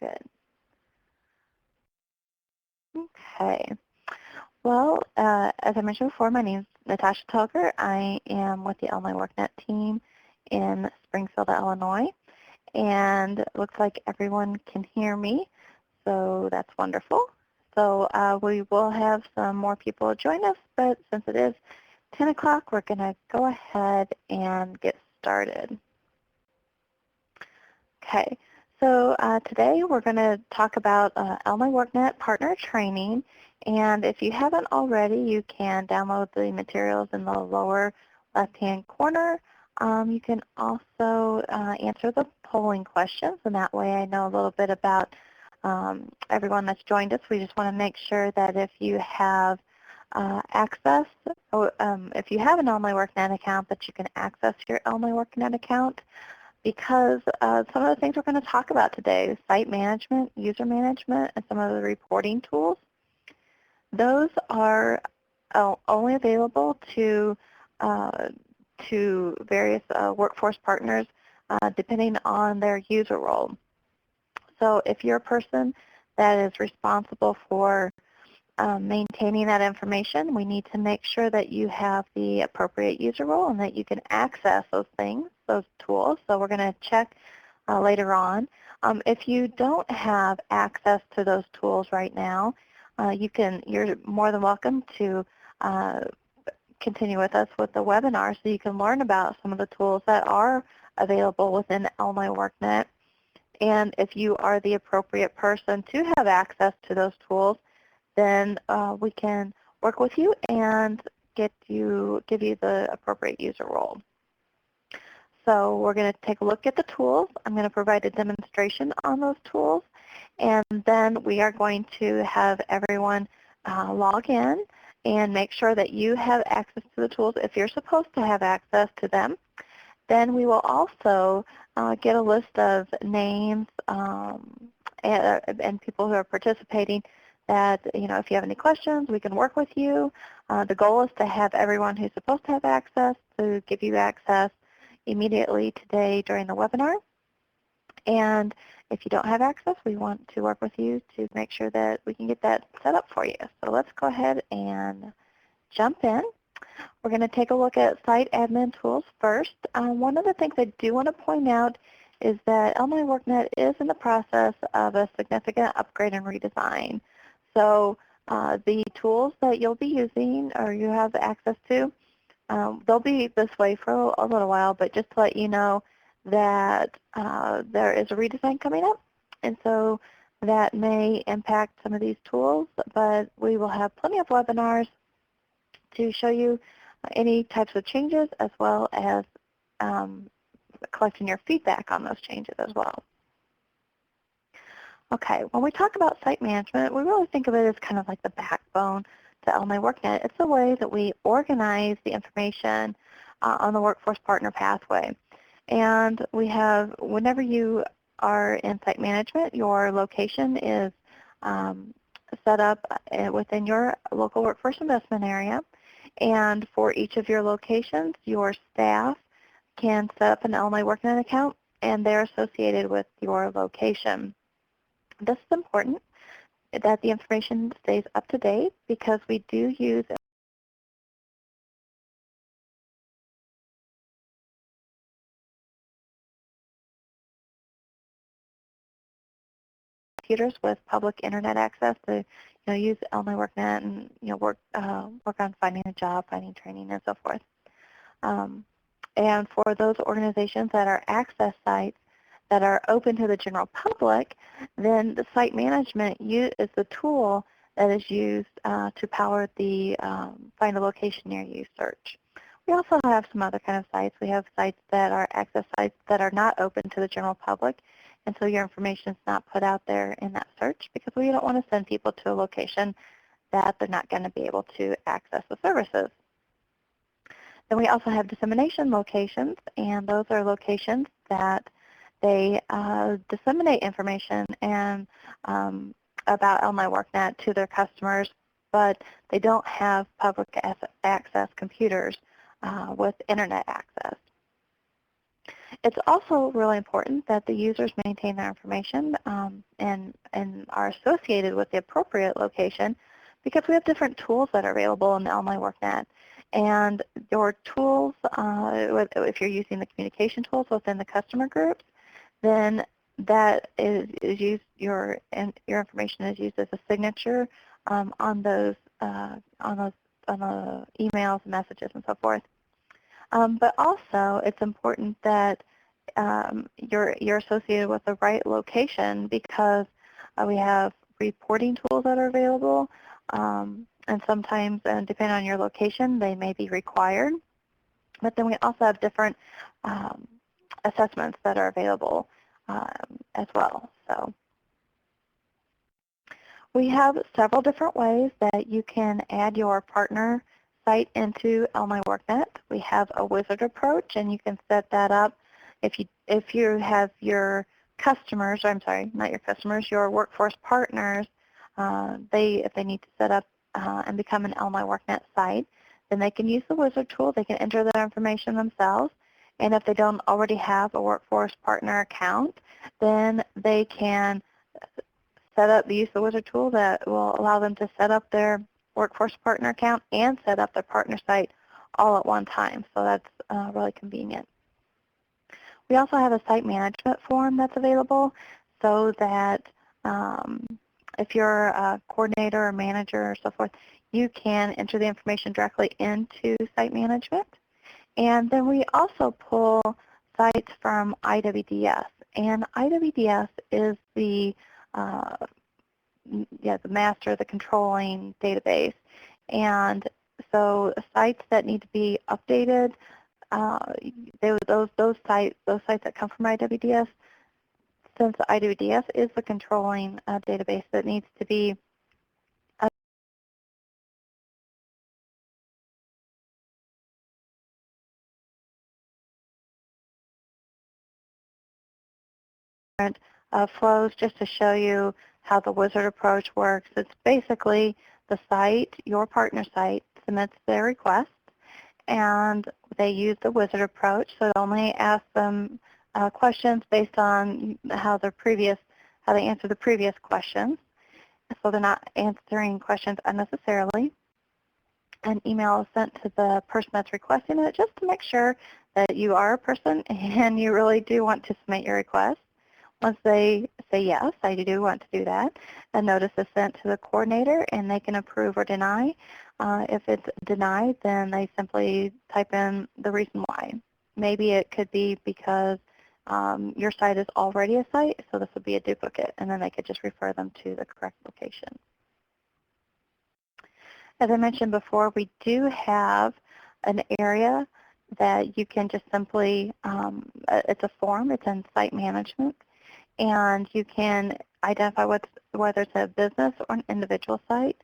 Good. Okay. Well, as I mentioned before, my name is Natasha Telger. I am with the Illinois workNet team in Springfield, Illinois. And it looks like everyone can hear me, so that's wonderful. So we will have some more people join us, but since it is 10 o'clock, we're going to go ahead and get started. Okay, so today we're going to talk about Illinois workNet partner training. And if you haven't already, you can download the materials in the lower left-hand corner. You can also answer the polling questions, and that way I know a little bit about everyone that's joined us. We just want to make sure that if you have access, if you have an Illinois workNet account, that you can access your Illinois workNet account, because some of the things we're going to talk about today, site management, user management, and some of the reporting tools, those are only available to various workforce partners depending on their user role. So if you're a person that is responsible for maintaining that information, we need to make sure that you have the appropriate user role and that you can access those things, those tools. So we're going to check later on. If you don't have access to those tools right now, you're more than welcome to continue with us with the webinar so you can learn about some of the tools that are available within Illinois workNet. And if you are the appropriate person to have access to those tools, then we can work with you and give you the appropriate user role. So we're going to take a look at the tools. I'm going to provide a demonstration on those tools, and then we are going to have everyone log in and make sure that you have access to the tools if you're supposed to have access to them. Then we will also get a list of names and people who are participating that, if you have any questions, we can work with you. The goal is to have everyone who's supposed to have access to give you access immediately today during the webinar. And if you don't have access, we want to work with you to make sure that we can get that set up for you. So let's go ahead and jump in. We're going to take a look at site admin tools first. One of the things I do want to point out is that Illinois workNet is in the process of a significant upgrade and redesign. So the tools that you'll be using or you have access to, they'll be this way for a little while, but just to let you know that there is a redesign coming up, and so that may impact some of these tools, but we will have plenty of webinars to show you any types of changes, as well as collecting your feedback on those changes as well. Okay, when we talk about site management, we really think of it as kind of like the backbone to Illinois workNet. It's a way that we organize the information on the workforce partner pathway. And we have, whenever you are in site management, your location is set up within your local workforce investment area. And for each of your locations, your staff can set up an Illinois workNet account, and they're associated with your location. This is important that the information stays up to date, because we do use computers with public internet access to use Illinois workNet and work on finding a job, finding training, and so forth. And for those organizations that are access sites that are open to the general public, then the site management is the tool that is used to power the find a location near you search. We also have some other kind of sites. We have sites that are access sites that are not open to the general public, and so your information is not put out there in that search, because we don't want to send people to a location that they're not going to be able to access the services. Then we also have dissemination locations, and those are locations that they disseminate information and about Illinois workNet to their customers, but they don't have public access computers with internet access. It's also really important that the users maintain their information and are associated with the appropriate location, because we have different tools that are available in the Online WorkNet. And your tools, if you're using the communication tools within the customer groups, then that is used, your information is used as a signature on those on the emails, messages, and so forth. But also, it's important that you're associated with the right location, because we have reporting tools that are available, and sometimes, depending on your location, they may be required. But then we also have different assessments that are available as well. So we have several different ways that you can add your partner site into Online WorkNet. We have a wizard approach, and you can set that up if you have your customers, or I'm sorry, not your customers, your workforce partners. If they need to set up and become an Online WorkNet site, then they can use the wizard tool. They can enter their information themselves. And if they don't already have a workforce partner account, then they can use the wizard tool that will allow them to set up their workforce partner account and set up their partner site all at one time. So that's really convenient. We also have a site management form that's available, so that if you're a coordinator or manager or so forth, you can enter the information directly into site management. And then we also pull sites from IWDS. And IWDS is the master, the controlling database. And so sites that need to be updated, those sites that come from IWDS, since IWDS is the controlling database that needs to be flows, just to show you how the wizard approach works. It's basically the site, your partner site, submits their request, and they use the wizard approach. So it only asks them questions based on how they answer the previous questions. So they're not answering questions unnecessarily. An email is sent to the person that's requesting it, just to make sure that you are a person and you really do want to submit your request. Once they say, yes, I do want to do that, a notice is sent to the coordinator, and they can approve or deny. If it's denied, then they simply type in the reason why. Maybe it could be because your site is already a site, so this would be a duplicate, and then they could just refer them to the correct location. As I mentioned before, we do have an area that you can just simply, it's a form, it's in site management, and you can identify whether it's a business or an individual site.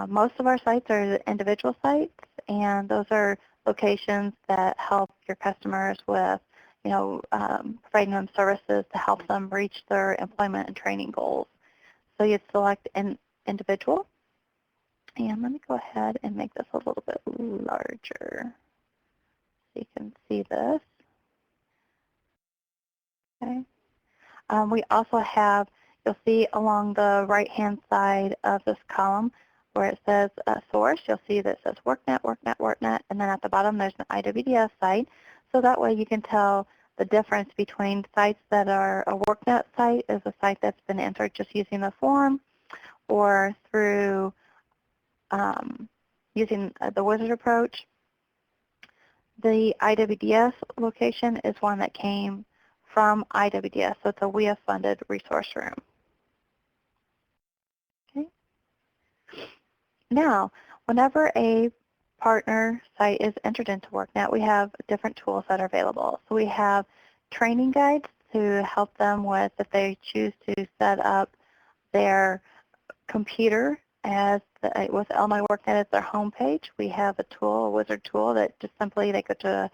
Most of our sites are individual sites, and those are locations that help your customers with, providing them services to help them reach their employment and training goals. So you'd select an individual, and let me go ahead and make this a little bit larger so you can see this. Okay. We also have, you'll see along the right-hand side of this column where it says source, you'll see that it says WorkNet, WorkNet, WorkNet, and then at the bottom there's an IWDS site. So that way you can tell the difference between sites that are a WorkNet site is a site that's been entered just using the form, or through using the wizard approach. The IWDS location is one that came from IWDS, so it's a WIA-funded resource room. Okay. Now, whenever a partner site is entered into WorkNet, we have different tools that are available. So we have training guides to help them with, if they choose to set up their computer with Online WorkNet as their home page. We have a tool, a wizard tool, that just simply they go to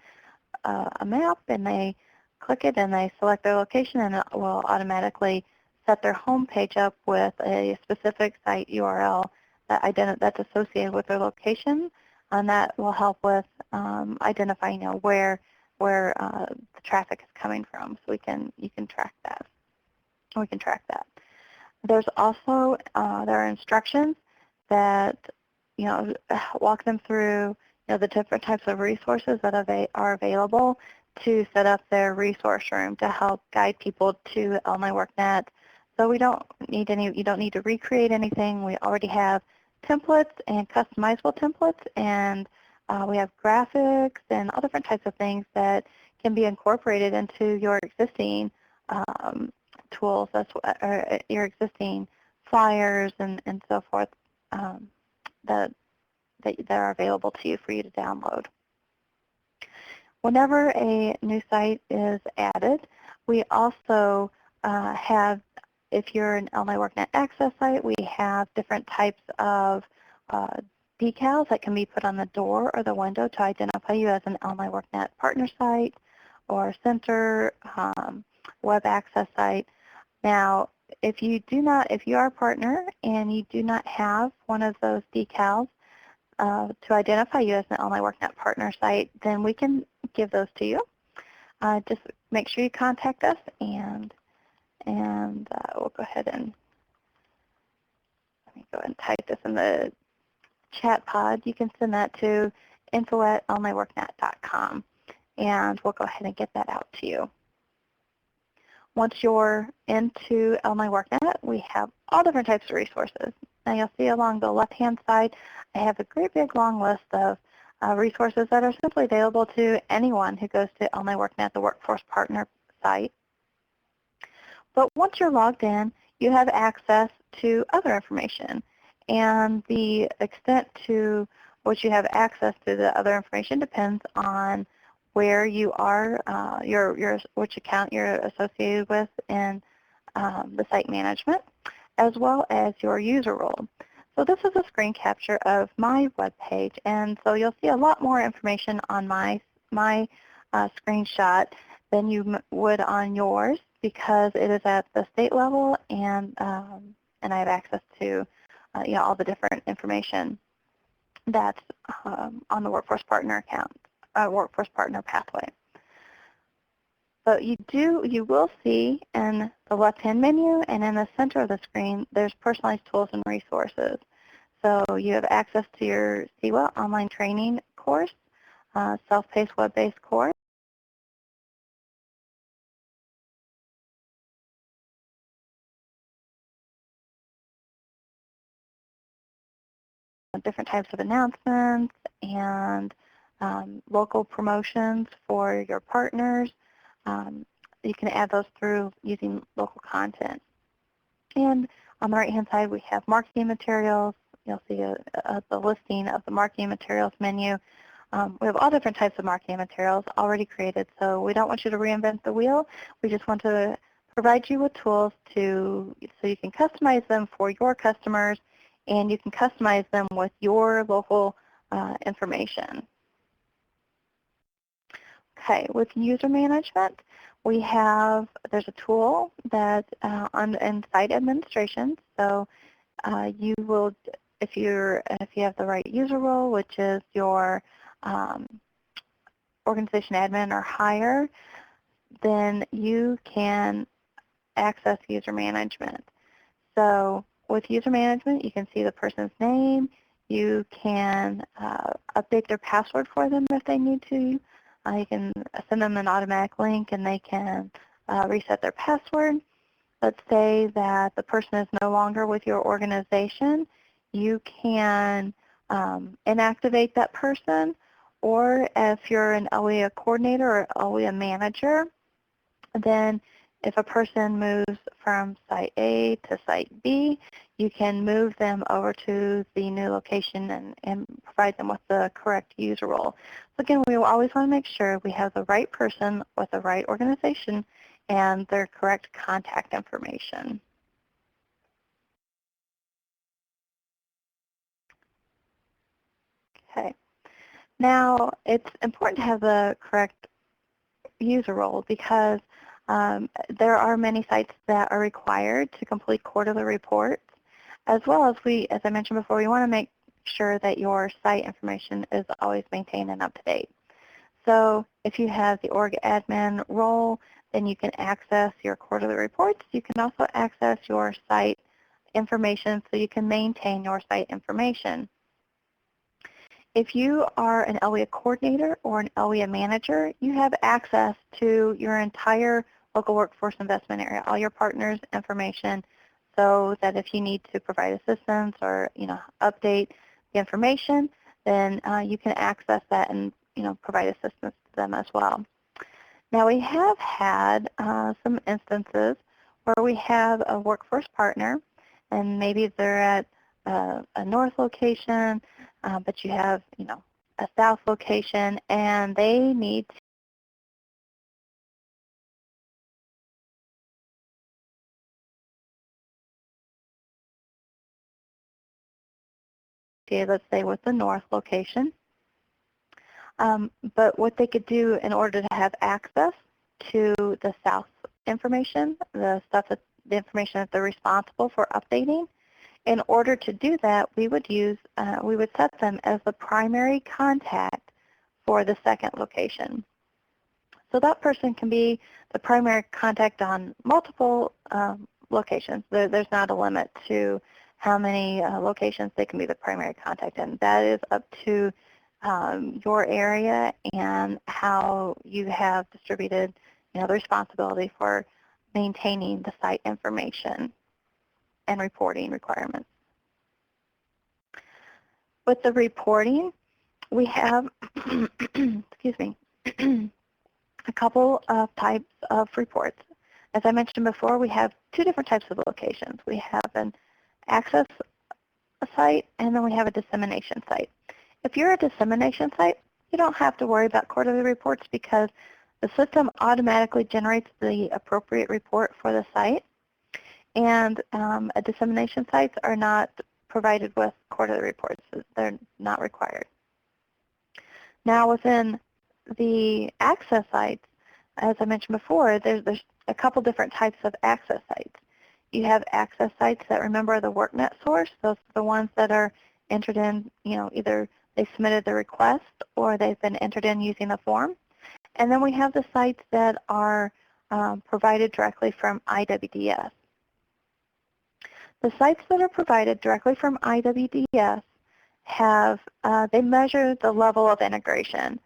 a map and they click it and they select their location, and it will automatically set their home page up with a specific site URL that's associated with their location, and that will help with identifying where the traffic is coming from, so you can track that. We can track that. There's also there are instructions that walk them through the different types of resources that are available to set up their resource room to help guide people to Illinois WorkNet. So you don't need to recreate anything. We already have templates and customizable templates, and we have graphics and all different types of things that can be incorporated into your existing tools, or your existing flyers and so forth that are available to you for you to download. Whenever a new site is added, we also have, if you're an Illinois WorkNet Access site, we have different types of decals that can be put on the door or the window to identify you as an Illinois WorkNet partner site or center web access site. Now, if you are a partner and you do not have one of those decals to identify you as an Illinois WorkNet partner site, then we can give those to you. Just make sure you contact us, and we'll go ahead and let me go ahead and type this in the chat pod. You can send that to info@illinoisworknet.com, and we'll go ahead and get that out to you. Once you're into Illinois WorkNet, we have all different types of resources. Now you'll see along the left-hand side, I have a great big long list of resources that are simply available to anyone who goes to Illinois WorkNet, the Workforce Partner site. But once you're logged in, you have access to other information. And the extent to which you have access to the other information depends on where you are, which account you're associated with in the site management, as well as your user role. So this is a screen capture of my web page, and so you'll see a lot more information on my screenshot than you would on yours, because it is at the state level, and I have access to all the different information that's on the Workforce Partner account, Workforce Partner pathway. But you will see in the left-hand menu and in the center of the screen, there's personalized tools and resources. So you have access to your CWA online training course, self-paced web-based course, different types of announcements, and local promotions for your partners. You can add those through using local content. And on the right-hand side, we have marketing materials. You'll see the listing of the marketing materials menu. We have all different types of marketing materials already created, so we don't want you to reinvent the wheel. We just want to provide you with tools so you can customize them for your customers, and you can customize them with your local information. Okay, with user management, there's a tool that in site administration. So you will, if you have the right user role, which is your organization admin or higher, then you can access user management. So with user management, you can see the person's name. You can update their password for them if they need to. You can send them an automatic link and they can reset their password. Let's say that the person is no longer with your organization. You can inactivate that person, or if you're an OEA coordinator or OEA manager, then if a person moves from site A to site B, you can move them over to the new location and provide them with the correct user role. So again, we always want to make sure we have the right person with the right organization and their correct contact information. Okay. Now, it's important to have the correct user role, because there are many sites that are required to complete quarterly reports, as well as as I mentioned before, we want to make sure that your site information is always maintained and up to date. So if you have the org admin role, then you can access your quarterly reports. You can also access your site information so you can maintain your site information. If you are an LWIA coordinator or an LWIA manager, you have access to your entire local workforce investment area, all your partners' information, so that if you need to provide assistance or update the information, then you can access that and provide assistance to them as well. Now we have had some instances where we have a workforce partner, and maybe they're at a north location, but you have a south location, and they need to, let's say, with the north location. But what they could do in order to have access to the south information, the information that they're responsible for updating, in order to do that, we would set them as the primary contact for the second location. So that person can be the primary contact on multiple locations. There's not a limit to how many locations they can be the primary contact in. That is up to your area and how you have distributed the responsibility for maintaining the site information and reporting requirements. With the reporting, we have excuse me, a couple of types of reports. As I mentioned before, we have two different types of locations. We have an access site, and then we have a dissemination site. If you're a dissemination site, you don't have to worry about quarterly reports because the system automatically generates the appropriate report for the site, and dissemination sites are not provided with quarterly reports. They're not required. Now within the access sites, as I mentioned before, there's a couple different types of access sites. You have access sites that, remember, the workNet source. Those are the ones that are entered in, either they submitted the request or they've been entered in using the form. And then we have the sites that are provided directly from IWDS. The sites that are provided directly from IWDS they measure the level of integration.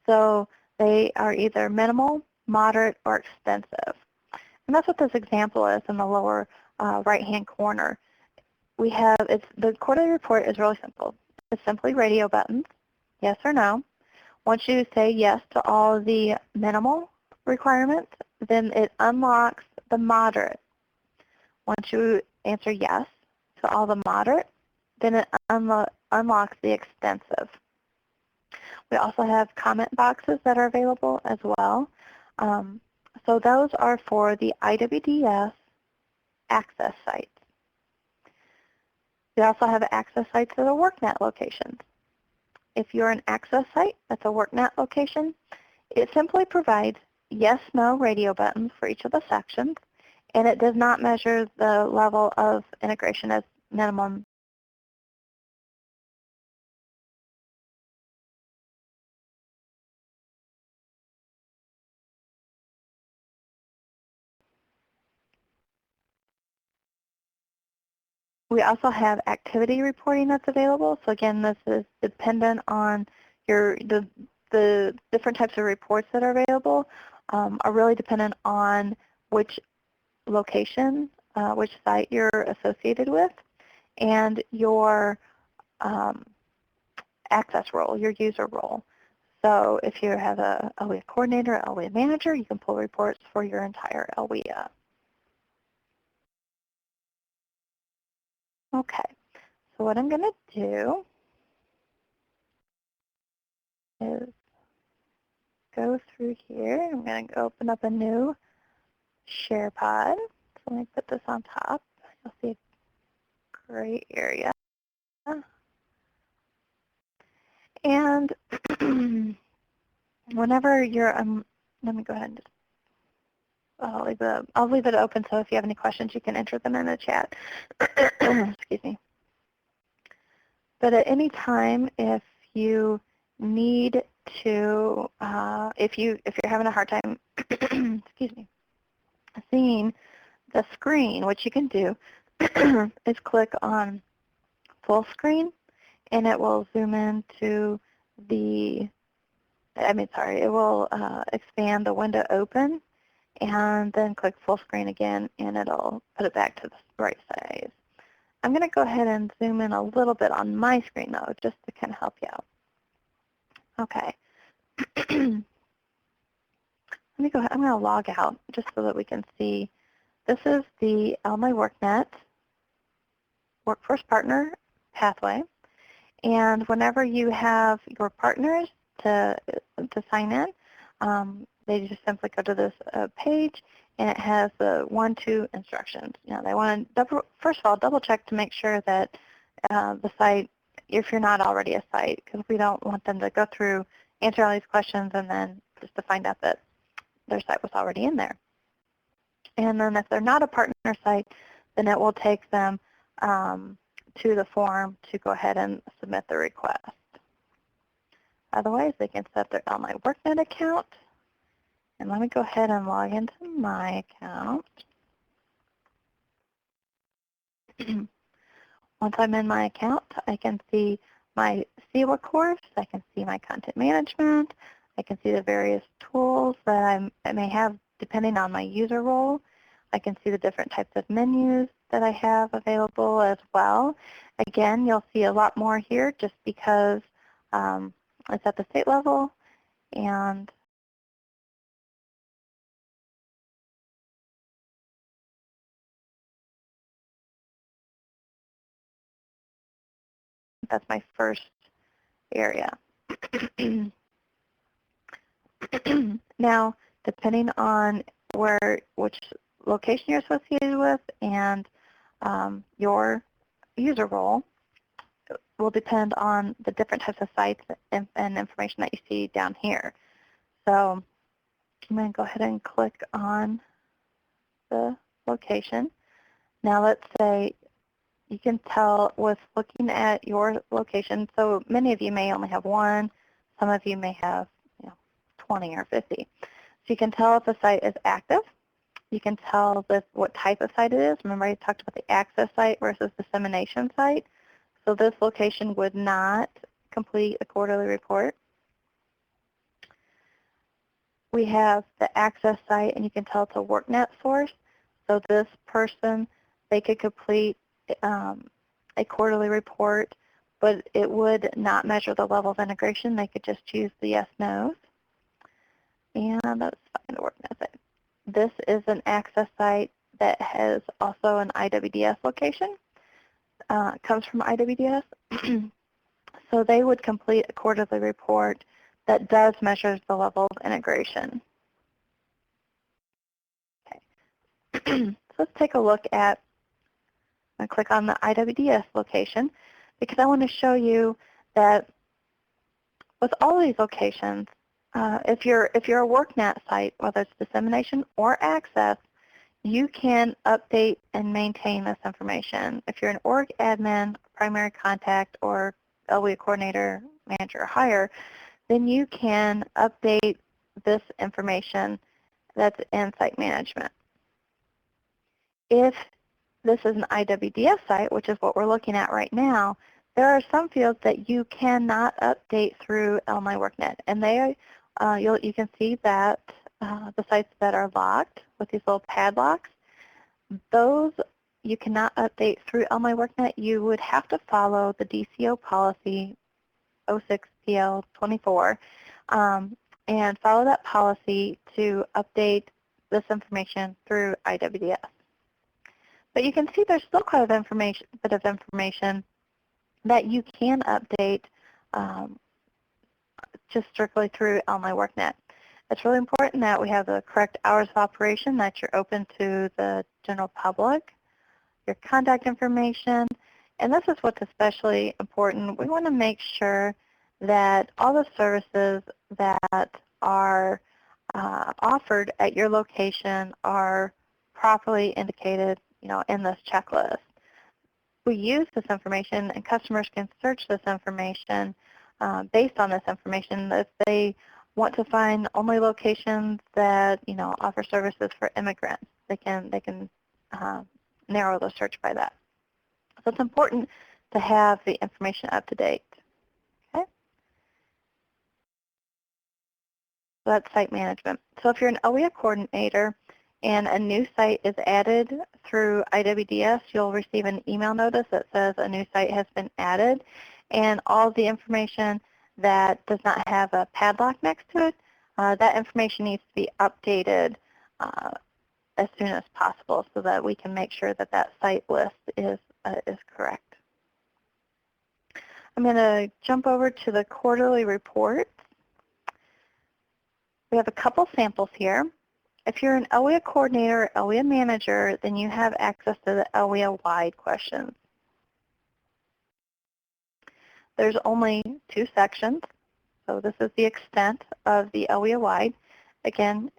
So they are either minimal, moderate, or extensive. And that's what this example is in the lower right-hand corner. The quarterly report is really simple. It's simply radio buttons, yes or no. Once you say yes to all the minimal requirements, then it unlocks the moderate. Once you answer yes to all the moderate, then it unlocks the extensive. We also have comment boxes that are available as well. So those are for the IWDS access sites. We also have access sites that are workNet locations. If you're an access site that's a workNet location, it simply provides yes/no radio buttons for each of the sections, and it does not measure the level of integration as minimum. We also have activity reporting that's available. So again, this is dependent on the different types of reports that are available are really dependent on which location, which site you're associated with, and your access role, your user role. So if you have a LWIA coordinator, LWIA manager, you can pull reports for your entire LWIA. Okay, so what I'm going to do is go through here. I'm going to open up a new share pod. So let me put this on top. You'll see a gray area. And whenever you're, let me go ahead and just, I'll leave it open, so if you have any questions, you can enter them in the chat. Excuse me. But at any time, if you need to, if you're having a hard time, excuse me, seeing the screen, what you can do is click on full screen, and it will zoom into the, it will expand the window open, and then click full screen again, and it'll put it back to the right size. I'm going to go ahead and zoom in a little bit on my screen, though, just to kind of help you out. Okay. Let me go ahead. I'm going to log out just so that we can see. This is the LMI workNet Workforce Partner pathway. And whenever you have your partners to sign in, they just simply go to this page, and it has the 1-2 instructions. You know, they want to, first of all, double check to make sure that the site, if you're not already a site, because we don't want them to go through, answer all these questions, and then just to find out that their site was already in there. And then if they're not a partner site, then it will take them to the form to go ahead and submit the request. Otherwise, they can set their LMI workNet account. And let me go ahead and log into my account. Once I'm in my account, I can see my CEWA course, I can see my content management, I can see the various tools that I may have depending on my user role. I can see the different types of menus that I have available as well. Again, you'll see a lot more here just because it's at the state level, and that's my first area. Now, depending on which location you're associated with and your user role will depend on the different types of sites and information that you see down here. So I'm going to go ahead and click on the location. Now let's say you can tell with looking at your location, so many of you may only have one, some of you may have 20 or 50. So you can tell if the site is active. You can tell what type of site it is. Remember I talked about the access site versus dissemination site. So this location would not complete a quarterly report. We have the access site, and you can tell it's a workNet source. So this person, they could complete a quarterly report, but it would not measure the level of integration. They could just choose the yes/no's. And let's find the workNet site. This is an access site that has also an IWDS location. Comes from IWDS. So they would complete a quarterly report that does measure the level of integration. Okay. So let's take a look at, and click on the IWDS location, because I want to show you that with all of these locations, if you're a workNet site, whether it's dissemination or access, you can update and maintain this information. If you're an org admin, primary contact, or LWE coordinator, manager, or higher, then you can update this information that's in site management. If this is an IWDS site, which is what we're looking at right now, there are some fields that you cannot update through LMI workNet, and you can see that the sites that are locked with these little padlocks, those you cannot update through LMI workNet. You would have to follow the DCO policy 06PL24 and follow that policy to update this information through IWDS. But you can see there's still quite a bit of information that you can update just strictly through LMI workNet. It's really important that we have the correct hours of operation, that you're open to the general public, your contact information, and this is what's especially important. We want to make sure that all the services that are offered at your location are properly indicated, in this checklist. We use this information, and customers can search this information based on this information. If they want to find only locations that offer services for immigrants, they can narrow the search by that. So it's important to have the information up to date. Okay, so that's site management. So if you're an OEA coordinator and a new site is added through IWDS, you'll receive an email notice that says a new site has been added, and all the information that does not have a padlock next to it, that information needs to be updated as soon as possible so that we can make sure that that site list is correct. I'm going to jump over to the quarterly report. We have a couple samples here. If you're an OEA coordinator or OEA manager, then you have access to the OEA-wide questions. There's only 2 sections, so this is the extent of the OEA-wide. Again,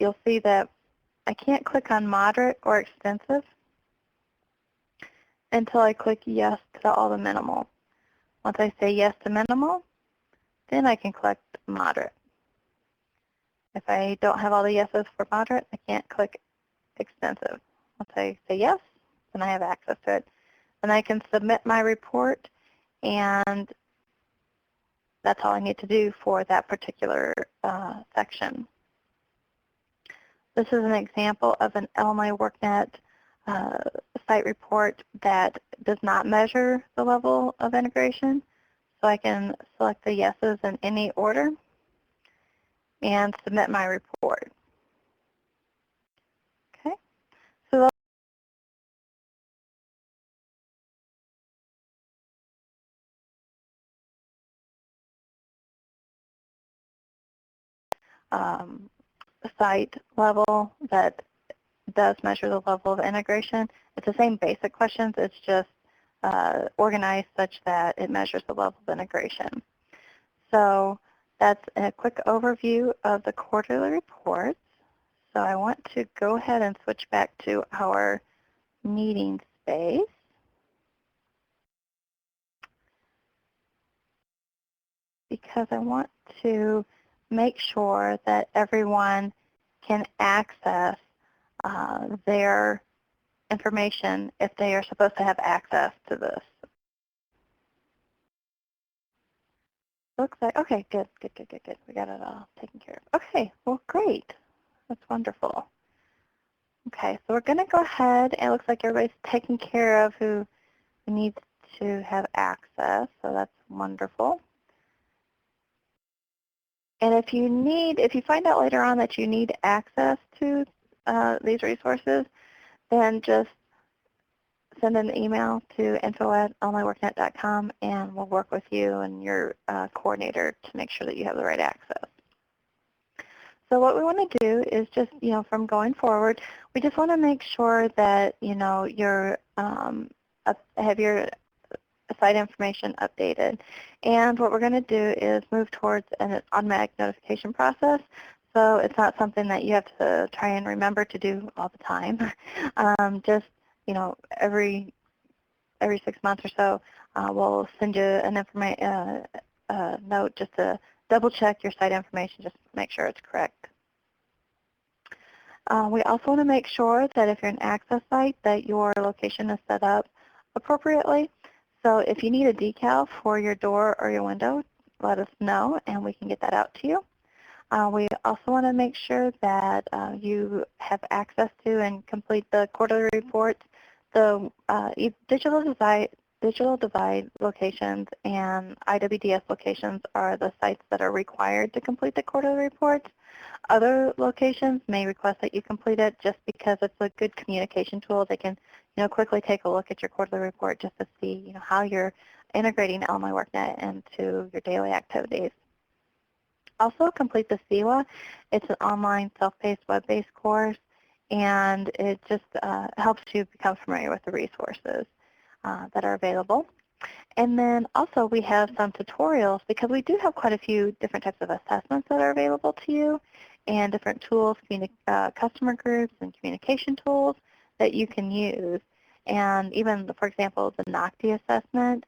you'll see that I can't click on moderate or extensive until I click yes to all the minimal. Once I say yes to minimal, then I can click moderate. If I don't have all the yeses for moderate, I can't click extensive. Once I say yes, then I have access to it. And I can submit my report, and that's all I need to do for that particular section. This is an example of an Illinois WorkNet site report that does not measure the level of integration. So I can select the yeses in any order and submit my report. Okay, so site level that does measure the level of integration. It's the same basic questions, it's just organized such that it measures the level of integration. So that's a quick overview of the quarterly reports. So I want to go ahead and switch back to our meeting space. Because I want to make sure that everyone can access their information if they are supposed to have access to this. Looks like, okay, good. We got it all taken care of. Okay, well, great. That's wonderful. Okay, so we're going to go ahead, and it looks like everybody's taken care of who needs to have access, so that's wonderful. And if you find out later on that you need access to these resources, then just send an email to info@illinoisworknet.com, and we'll work with you and your coordinator to make sure that you have the right access. So what we want to do is just, from going forward, we just want to make sure that, you're have your site information updated. And what we're going to do is move towards an automatic notification process. So it's not something that you have to try and remember to do all the time. Just, every 6 months or so, we'll send you an note just to double check your site information, just to make sure it's correct. We also want to make sure that if you're an access site, that your location is set up appropriately. So if you need a decal for your door or your window, let us know and we can get that out to you. We also want to make sure that you have access to and complete the quarterly reports. The digital divide locations and IWDS locations are the sites that are required to complete the quarterly reports. Other locations may request that you complete it just because it's a good communication tool. They can quickly take a look at your quarterly report just to see how you're integrating Illinois WorkNet into your daily activities. Also complete the SEWA. It's an online self-paced web-based course, and it just helps you become familiar with the resources that are available. And then also we have some tutorials because we do have quite a few different types of assessments that are available to you and different tools, customer groups and communication tools that you can use. And even, for example, the NOCTI assessment,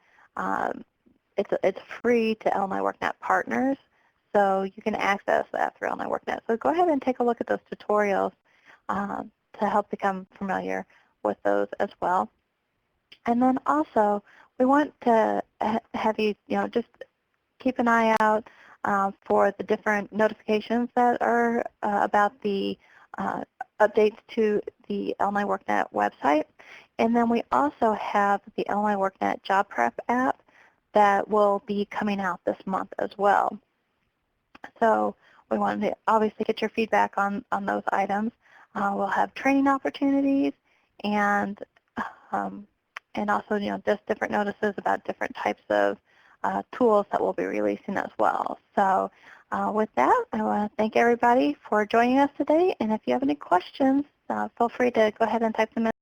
it's free to Illinois WorkNet partners, so you can access that through Illinois WorkNet. So go ahead and take a look at those tutorials to help become familiar with those as well. And then also, we want to have you, just keep an eye out for the different notifications that are about the updates to the Illinois WorkNet website. And then we also have the Illinois WorkNet Job Prep app that will be coming out this month as well. So we wanted to obviously get your feedback on those items. We'll have training opportunities and also, just different notices about different types of tools that we'll be releasing as well. So with that, I want to thank everybody for joining us today. And if you have any questions, feel free to go ahead and type them in